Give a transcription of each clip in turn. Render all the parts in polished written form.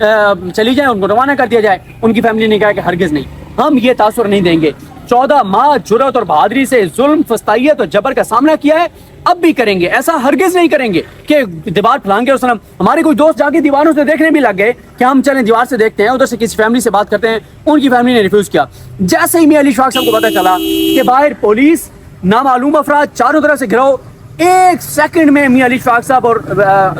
چلی جائیں, ان کو روانہ کر دیا جائے. ان کی فیملی نے کہا کہ ہرگز نہیں, ہم یہ تاثر نہیں دیں گے. 14 ماہ جرأت اور بہادری سے ظلم, فسطائیت اور جبر کا سامنا کیا ہے, اب بھی کریں گے. ایسا ہرگز نہیں کریں گے کہ دیوار پھلانگ کے. وسلم ہمارے کچھ دوست جا کے دیواروں سے دیکھنے بھی لگ گئے کہ ہم چلیں دیوار سے دیکھتے ہیں, ادھر سے کسی فیملی سے بات کرتے ہیں. ان کی فیملی نے ریفیوز کیا. جیسے ہی میاں علی اشفاق صاحب کو پتہ چلا کہ باہر پولیس, نامعلوم افراد چاروں طرف سے گھراؤ, ایک سیکنڈ میں میاں علی اشفاق صاحب اور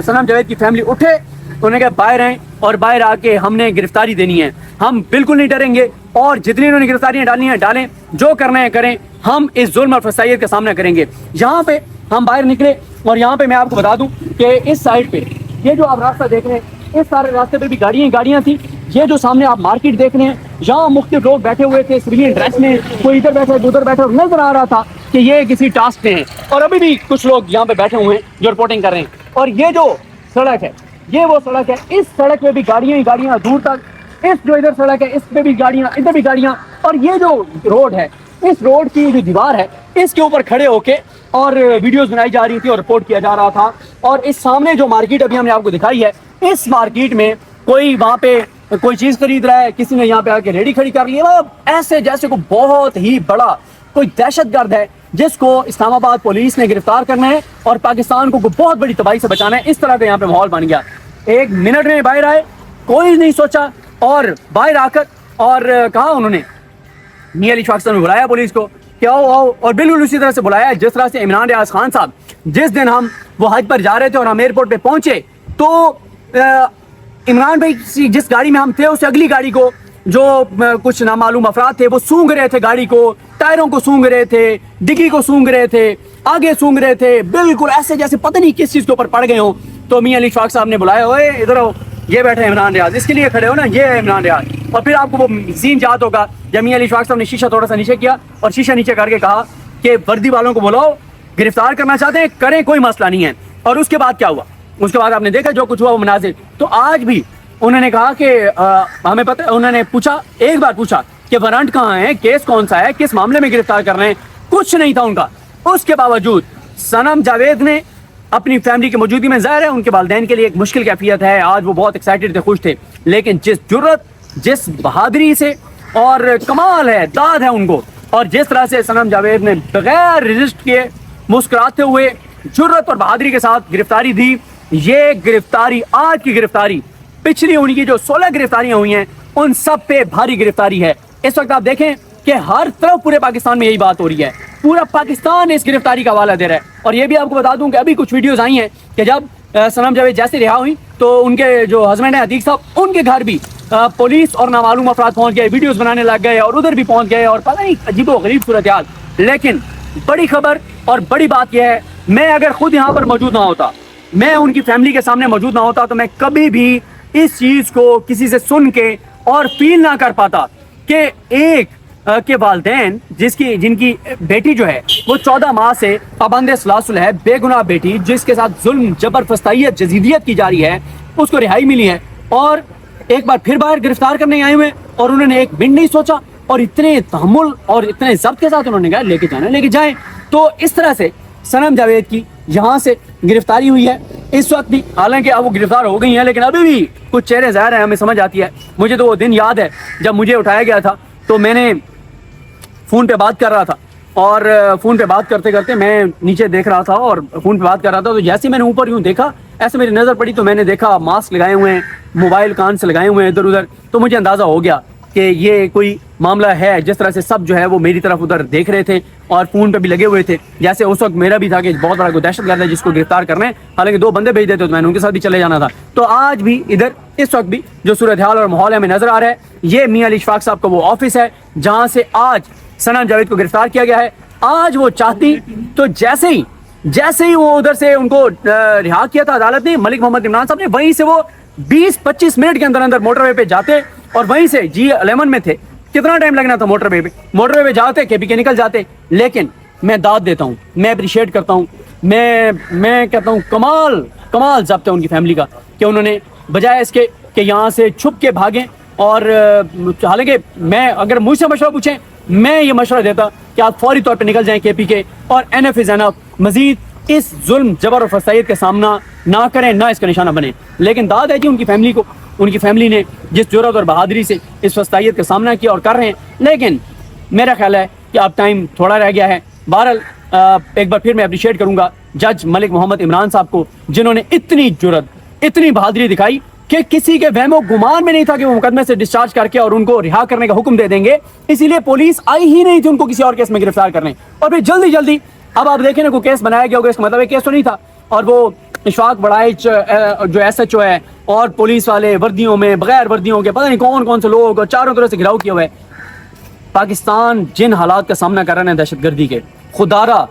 صنم جاوید کی فیملی اٹھے. انہوں نے کہا باہر آئیں اور باہر آ کے ہم نے گرفتاری دینی ہے, ہم بالکل نہیں ڈریں گے, اور جتنی انہوں نے گرفتاریاں ڈالنی ہیں ڈالیں, جو کرنا ہے کریں, ہم اس ظلم اور فسائیت کا سامنا کریں گے. یہاں پہ ہم باہر نکلے اور یہاں پہ میں آپ کو بتا دوں کہ اس سائڈ پہ یہ جو آپ راستہ دیکھ رہے ہیں, اس سارے راستے پہ بھی گاڑیاں تھیں. یہ جو سامنے آپ مارکیٹ دیکھ رہے ہیں, یہاں مختلف لوگ بیٹھے ہوئے تھے سویلین ڈریس میں, کوئی ادھر بیٹھے ادھر بیٹھے, اور نظر آ رہا تھا کہ یہ کسی ٹاسک میں ہیں. اور ابھی بھی کچھ لوگ یہاں پہ بیٹھے ہوئے ہیں جو رپورٹنگ کر رہے ہیں. اور یہ جو سڑک ہے, یہ وہ سڑک ہے, اس سڑک پہ بھی گاڑیاں دور تک, اس جو ادھر سڑک ہے اس پہ بھی گاڑیاں, ادھر بھی گاڑیاں. اور یہ جو روڈ ہے, اس روڈ کی جو دیوار ہے, اس کے اوپر کھڑے ہو کے اور ویڈیوز بنائی جا رہی تھی اور رپورٹ کیا جا رہا تھا. اور اس سامنے جو مارکیٹ ابھی ہم نے آپ کو دکھائی ہے, اس مارکیٹ میں کوئی وہاں پہ کوئی چیز خرید رہا ہے, کسی نے یہاں پہ آ کے ریڈی کھڑی کر لی ہے, ایسے جیسے کوئی بہت ہی بڑا کوئی دہشت گرد ہے جس کو اسلام آباد پولیس نے گرفتار کرنا ہے اور پاکستان کو بہت بڑی تباہی سے بچانا ہے. اس طرح کا یہاں پہ ماحول بن گیا. 1 منٹ میں باہر آئے, کوئی نہیں سوچا, اور باہر آ کر اور کہا انہوں نے, میاں علی اشفاق صاحب نے بلایا پولیس کو کہ آؤ, اور بالکل اسی طرح سے بلایا جس طرح سے عمران ریاض خان صاحب جس دن ہم وہ حج پر جا رہے تھے اور ہم ایئرپورٹ پہ پہنچے تو عمران بھائی جس گاڑی میں ہم تھے اس اگلی گاڑی کو جو کچھ نامعلوم افراد تھے وہ سونگ رہے تھے, گاڑی کو, ٹائروں کو سونگ رہے تھے, ڈگی کو سونگ رہے تھے, آگے سونگ رہے تھے, بالکل ایسے جیسے پتہ نہیں کس چیز کے اوپر پڑ گئے ہوں. تو میاں علی اشفاق صاحب نے بلایا, اوے ادھر ہو, یہ بیٹھے عمران ریاض, اس کے لیے کھڑے ہو نا, یہ ہے عمران ریاض. اور پھر آپ کو وہ سین یاد ہوگا جب میاں علی اشفاق صاحب نے شیشہ تھوڑا سا نیچے کیا اور شیشہ نیچے کر کے کہا کہ وردی والوں کو بلاؤ, گرفتار کرنا چاہتے ہیں کریں, کوئی مسئلہ نہیں ہے. اور اس کے بعد کیا ہوا, اس کے بعد آپ نے دیکھا جو کچھ ہوا وہ مناظر. تو آج بھی انہوں نے کہا کہ ہمیں پتہ, انہوں نے پوچھا, ایک بار پوچھا کہ وارنٹ کہاں ہے, کیس کون سا ہے, کس معاملے میں گرفتار کر رہے ہیں, کچھ نہیں تھا ان کا. اس کے باوجود صنم جاوید نے اپنی فیملی کی موجودگی میں, ظاہر ہے ان کے والدین کے لیے ایک مشکل کیفیت ہے, آج وہ بہت ایکسائٹڈ تھے, خوش تھے, لیکن جس جرت, جس بہادری سے, اور کمال ہے, داد ہے ان کو, اور جس طرح سے صنم جاوید نے بغیر رجسٹ کیے مسکراتے ہوئے جرت اور بہادری کے ساتھ گرفتاری دی. یہ گرفتاری, آج کی گرفتاری, پچھلی ان کی جو 16 گرفتاریاں ہوئی ہیں ان سب پہ بھاری گرفتاری ہے. اس وقت آپ دیکھیں کہ ہر طرف پورے پاکستان میں یہی بات ہو رہی ہے, پورا پاکستان اس گرفتاری کا حوالہ دے رہا ہے. اور یہ بھی آپ کو بتا دوں کہ ابھی کچھ ویڈیوز آئی ہیں کہ جب صنم جاوید جیسے رہا ہوئی تو ان کے جو ہسبینڈ ہیں عتیق صاحب, ان کے گھر بھی پولیس اور نامعلوم افراد پہنچ گئے, ویڈیوز بنانے لگ گئے, اور ادھر بھی پہنچ گئے, اور پتہ نہیں عجیب و غریب صورتحال. لیکن بڑی خبر اور بڑی بات یہ ہے, میں اگر خود یہاں پر موجود نہ ہوتا, میں ان کی فیملی کے سامنے موجود نہ ہوتا, تو میں کبھی بھی اس چیز کو کسی سے سن کے اور فیل نہ کر پاتا کہ ایک کے والدین جن کی بیٹی جو ہے وہ 14 ماہ سے پابند سلاسل ہے, بے گناہ بیٹی جس کے ساتھ ظلم, جبر, فسطائیت, جزیدیت کی جا رہی ہے, اس کو رہائی ملی ہے, اور ایک بار پھر باہر گرفتار کرنے آئے ہوئے, اور انہوں نے ایک منٹ نہیں سوچا, اور اتنے تحمل اور اتنے ضبط کے ساتھ انہوں نے کہا لے کے جانا, لے کے جائیں. تو اس طرح سے صنم جاوید کی یہاں سے گرفتاری ہوئی ہے اس وقت بھی, حالانکہ اب وہ گرفتار ہو گئی ہیں, لیکن ابھی بھی کچھ چہرے ظاہر ہیں, ہمیں سمجھ آتی ہے. مجھے تو وہ دن یاد ہے جب مجھے اٹھایا گیا تھا, تو میں نے فون پہ بات کر رہا تھا, اور فون پہ بات کرتے کرتے میں نیچے دیکھ رہا تھا اور فون پہ بات کر رہا تھا, تو جیسے میں نے اوپر یوں دیکھا, ایسے میری نظر پڑی, تو میں نے دیکھا ماسک لگائے ہوئے ہیں, موبائل کان سے لگائے ہوئے ہیں ادھر ادھر. تو مجھے اندازہ ہو گیا کہ یہ کوئی معاملہ ہے, جس طرح سے سب جو ہے وہ میری طرف ادھر دیکھ رہے تھے اور فون پہ بھی لگے ہوئے تھے, جیسے اس وقت میرا بھی تھا کہ بہت بڑا کوئی دہشت گرد ہے جس کو گرفتار کرنا ہے. حالانکہ 2 بندے بھیج دیتے تو میں نے ان کے ساتھ بھی چلے جانا تھا. تو آج بھی ادھر اس وقت بھی جو صورتحال اور ماحول ہمیں نظر آ رہا ہے, یہ میاں علی اشفاق صاحب کا وہ آفس ہے جہاں سے آج صنم جاوید کو گرفتار کیا گیا ہے. آج وہ چاہتی تو جیسے ہی وہ ادھر سے ان کو رہا کیا تھا عدالت نے, ملک محمد عمران صاحب نے, وہیں سے وہ 20-25 منٹ کے اندر موٹر وے پہ جاتے, اور وہیں سے G11 میں تھے, کتنا ٹائم لگنا تھا موٹر وے پہ جاتے, کے پی کے نکل جاتے. لیکن میں داد دیتا ہوں, میں اپریشیٹ کرتا ہوں, میں کہتا ہوں کمال ضبط ہے ان کی فیملی کا کہ انہوں نے بجائے اس کے کہ یہاں سے چھپ کے بھاگیں. اور حالانکہ میں اگر مجھ سے مشورہ پوچھیں, میں یہ مشورہ دیتا کہ آپ فوری طور پہ نکل جائیں کے پی کے, اور NF از NF, مزید اس ظلم, جبر اور فسائیت کا سامنا نہ کریں, نہ اس کا نشانہ بنیں. لیکن داد ہے جی ان کی فیملی کو, ان کی فیملی نے جس جرأت اور بہادری سے اس وسطیت کا سامنا کیا اور کر رہے ہیں. لیکن میرا خیال ہے کہ اب ٹائم تھوڑا رہ گیا ہے. بہرحال ایک بار پھر میں اپریشیٹ کروں گا جج ملک محمد عمران صاحب کو، جنہوں نے اتنی جرأت اتنی بہادری دکھائی کہ کسی کے وہم و گمان میں نہیں تھا کہ وہ مقدمے سے ڈسچارج کر کے اور ان کو رہا کرنے کا حکم دے دیں گے. اسی لیے پولیس آئی ہی نہیں تھی ان کو کسی اور کیس میں گرفتار کرنے. اور پھر جلدی جلدی اب آپ دیکھیں نا کوئی کیس بنایا گیا ہوگا، اس کا مطلب کیس تو نہیں تھا. اور وہ اشفاق بڑائچ جو ایس ایچ او ہے اور پولیس والے وردیوں میں بغیر وردیوں کے پتہ نہیں کون کون سے لوگ اور چاروں طرف سے گھراؤ کیا ہوا ہے. پاکستان جن حالات کا سامنا کر رہے ہیں دہشت گردی کے، خدارا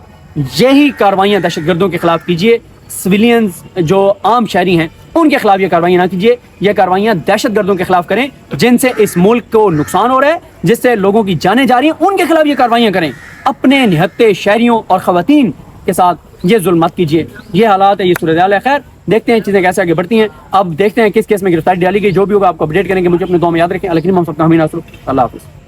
یہی کاروائیاں دہشت گردوں کے خلاف کیجیے. سویلینز جو عام شہری ہیں ان کے خلاف یہ کاروائیاں نہ کیجیے. یہ کاروائیاں دہشت گردوں کے خلاف کریں جن سے اس ملک کو نقصان ہو رہا ہے، جس سے لوگوں کی جانیں جا رہی ہیں. ان کے خلاف یہ کاروائیاں کریں. اپنے نہتے شہریوں اور خواتین کے ساتھ یہ ظلم مت کیجیے. یہ حالات ہے، یہ صورتحال ہے. خیر دیکھتے ہیں چیزیں کیسے آگے بڑھتی ہیں. اب دیکھتے ہیں کس کیس میں گرفتاری ڈالی گئی. جو بھی ہوگا آپ کو اپڈیٹ کریں گے. مجھے اپنے دعا میں یاد رکھیں. اللہ حافظ.